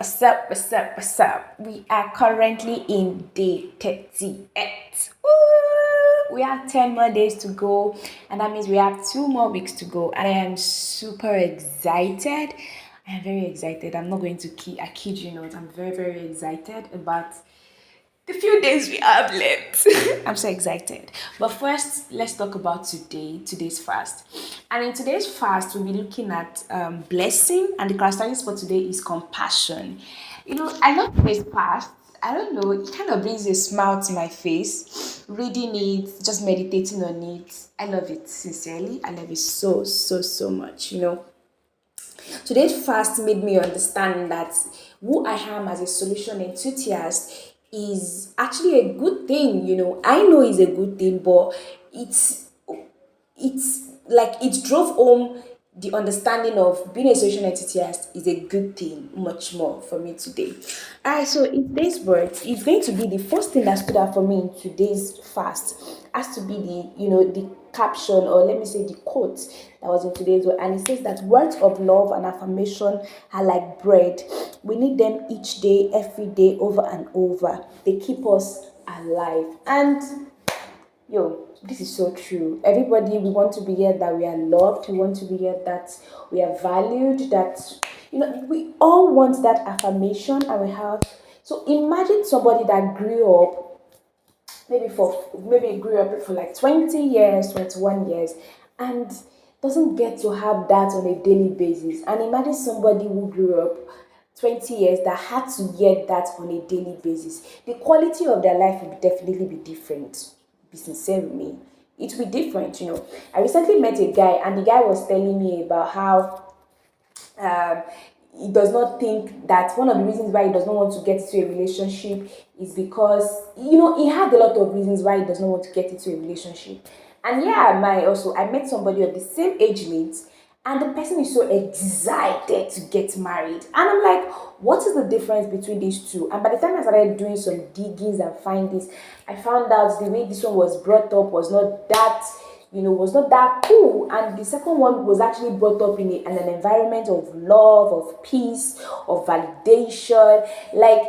What's up? We are currently in day 38. Woo! We have 10 more days to go, and that means we have 2 more weeks to go. And I am super excited. I am very excited. I'm not going to I kid you not. I'm very, very excited about the few days we have left. I'm so excited. But first, let's talk about today's fast. And in today's fast, we'll be looking at blessing, and the characteristics for today is compassion. I love today's fast. I don't know, it kind of brings a smile to my face. Reading it, just meditating on it. I love it, sincerely. I love it so, so, so much. Today's fast made me understand that who I am as a solution enthusiast is actually a good thing. I know it's a good thing, but it's like it drove home the understanding of being a social enthusiast is a good thing much more for me today. Alright, so in today's words, it's going to be the first thing that stood out for me in today's fast has to be the caption, or let me say the quote that was in today's word, and it says that words of love and affirmation are like bread. We need them each day, every day, over and over. They keep us alive. And yo, this is so true. Everybody, we want to be here that we are loved. We want to be here that we are valued. That we all want that affirmation, and we have. So imagine somebody that grew up, maybe grew up for like 20 years, 21 years, and doesn't get to have that on a daily basis. And imagine somebody who grew up 20 years that had to get that on a daily basis. The quality of their life will definitely be different. Be sincere with me. It will be different. I recently met a guy, and the guy was telling me about how um, he does not think that one of the reasons why he does not want to get into a relationship is because he had a lot of reasons why he does not want to get into a relationship. And yeah, I met somebody of the same age mate, and the person is so excited to get married, and I'm like, what is the difference between these two? And by the time I started doing some diggings and findings, I found out the way this one was brought up was not that cool. And the second one was actually brought up in an environment of love, of peace, of validation. Like,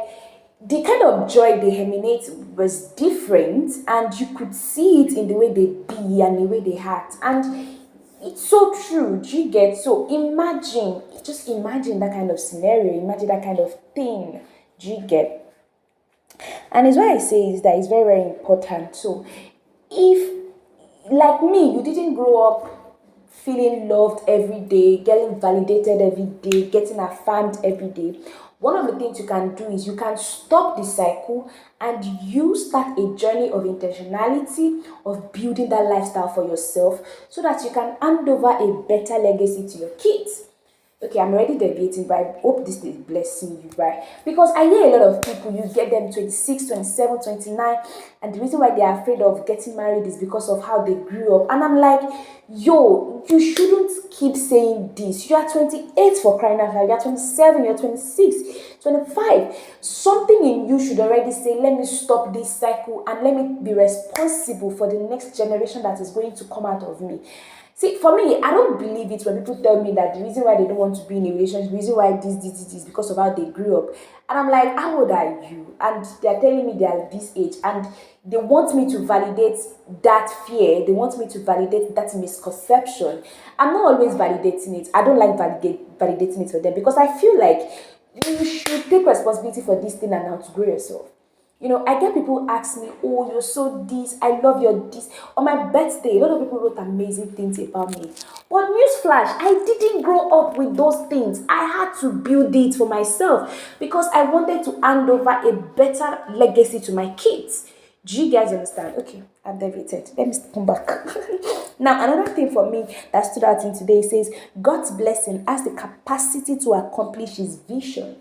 the kind of joy they emanate was different, and you could see it in the way they be and the way they act. And it's so true. Do you get? So just imagine that kind of scenario, imagine that kind of thing. Do you get? And it's why I say is that it's very, very important. So if, like me, you didn't grow up feeling loved every day, getting validated every day, getting affirmed every day, one of the things you can do is you can stop the cycle, and you start a journey of intentionality of building that lifestyle for yourself, so that you can hand over a better legacy to your kids. Okay, I'm already debating, but I hope this is blessing you, right? Because I hear a lot of people, you get them 26, 27, 29, and the reason why they are afraid of getting married is because of how they grew up. And I'm like, yo, you shouldn't keep saying this. You are 28, for crying out loud. You are 27, you're 26, 25. Something in you should already say, let me stop this cycle, and let me be responsible for the next generation that is going to come out of me. See, for me, I don't believe it when people tell me that the reason why they don't want to be in a relationship, the reason why this is because of how they grew up. And I'm like, how old are you? And they're telling me they're this age, and they want me to validate that fear. They want me to validate that misconception. I'm not always validating it. I don't like validating it for them, because I feel like you should take responsibility for this thing and outgrow yourself. I get people ask me, oh, you're so this, I love your this. On my birthday, a lot of people wrote amazing things about me. But newsflash, I didn't grow up with those things. I had to build it for myself, because I wanted to hand over a better legacy to my kids. Do you guys understand? Okay, I've deviated. Let me come back. Now, another thing for me that stood out in today says, God's blessing has the capacity to accomplish his vision.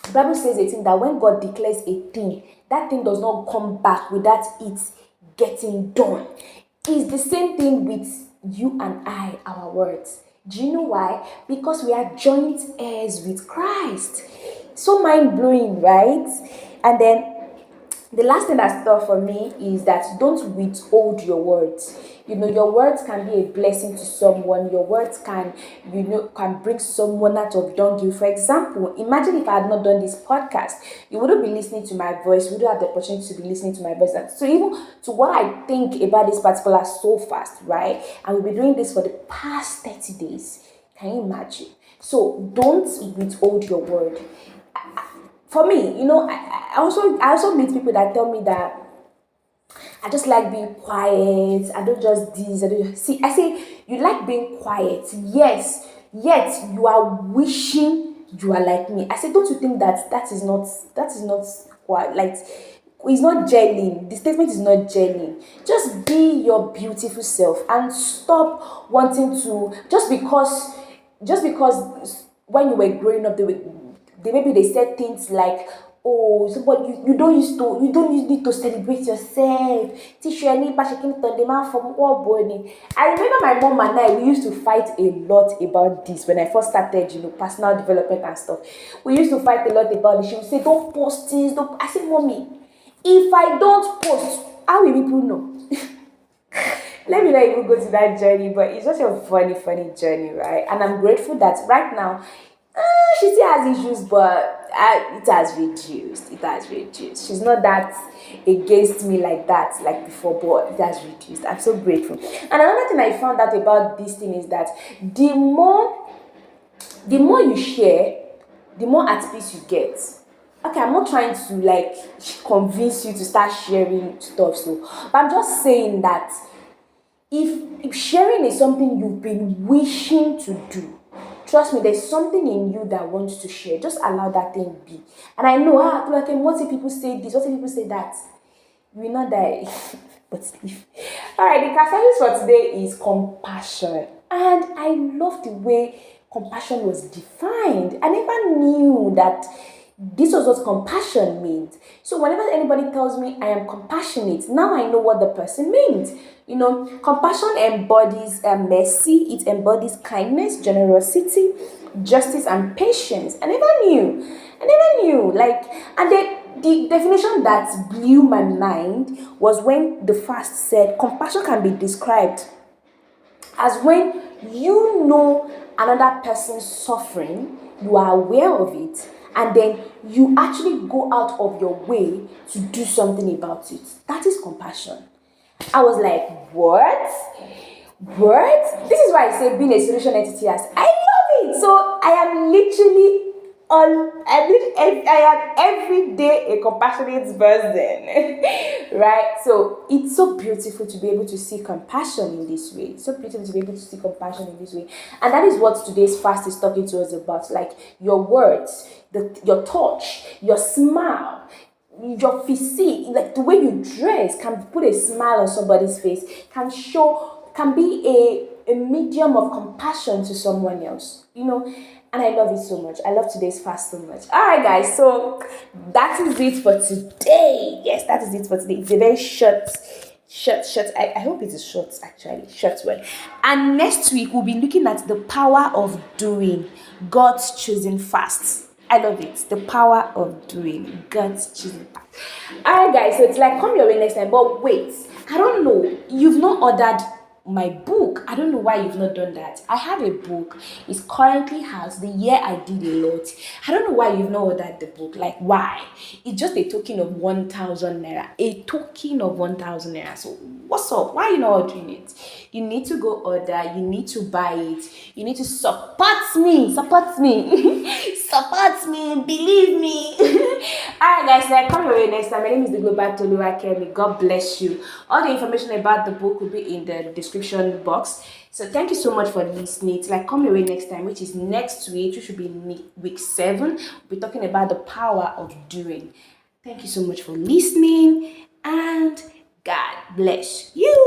The Bible says a thing that when God declares a thing, that thing does not come back without it getting done. It's the same thing with you and I, our words. Do you know why? Because we are joint heirs with Christ. So mind-blowing, right? And then The last thing that stood out for me is that don't withhold your words. Your words can be a blessing to someone. Your words can bring someone out of dunghill. For example, imagine if I had not done this podcast, you wouldn't be listening to my voice. You wouldn't have the opportunity to be listening to my voice. And so even to what I think about this particular so fast, right? And we've been doing this for the past 30 days. Can you imagine? So don't withhold your word. For me, I also meet people that tell me that I just like being quiet. I don't just this. I don't just, see. I say you like being quiet. Yes, yet you are wishing you are like me. I say, don't you think that is not quite like it's not gelling. The statement is not gelling. Just be your beautiful self and stop wanting to just because when you were growing up maybe they said things like, oh, so but you don't need to celebrate yourself. Teach any passion the man from all body. I remember my mom and I, we used to fight a lot about this when I first started, personal development and stuff. We used to fight a lot about it. She would say, don't post this, don't. I said, mommy, if I don't post, how will people know? Let me not even go to that journey, but it's just a funny journey, right? And I'm grateful that right now, she still has issues, but it has reduced. It has reduced. She's not that against me like that, like before, but it has reduced. I'm so grateful. And another thing I found out about this thing is that the more you share, the more at peace you get. Okay, I'm not trying to like convince you to start sharing stuff, but I'm just saying that if sharing is something you've been wishing to do, trust me, there's something in you that wants to share. Just allow that thing be. And I know, what if people say this? What if people say that? We know that. But if. Alright, the categories for today is compassion. And I love the way compassion was defined. I never knew that this was what compassion means. So whenever anybody tells me I am compassionate, now I know what the person means. Compassion embodies mercy. It embodies kindness, generosity, justice, and patience. I never knew. And the definition that blew my mind was when the fast said compassion can be described as when you know another person's suffering, you are aware of it, and then you actually go out of your way to do something about it. That is compassion. I was like, what? This is why I say being a solution entity as I love it. So I am literally I am every day a compassionate person. Right? So it's so beautiful to be able to see compassion in this way. It's so beautiful to be able to see compassion in this way. And that is what today's fast is talking to us about. Like your words, your touch, your smile, your physique, like the way you dress can put a smile on somebody's face, can be a medium of compassion to someone else, and I love it so much. I love today's fast so much. All right, guys, so that is it for today. Yes, that is it for today. It's a very short. I hope it is short, actually. Short one. And next week, we'll be looking at the power of doing, God's choosing fast. I love it. The power of doing, God's choosing fast. All right, guys, so it's like, come your way next time. But wait, I don't know. You've not ordered my book. I don't know why you've not done that. I have a book. It's currently out. The year I did a lot. I don't know why you've not ordered the book. Like, why? It's just a token of 1,000 naira. A token of 1,000 naira. So what's up? Why are you not ordering it? You need to go order. You need to buy it. You need to support me. Support me. Support me. Believe me. Alright, guys, so I come your way next time. My name is the Global Toluwakemi. God bless you. All the information about the book will be in the description box. So thank you so much for listening. Till I come your way next time, which is next week, which should be week 7. We'll be talking about the power of doing. Thank you so much for listening, and God bless you.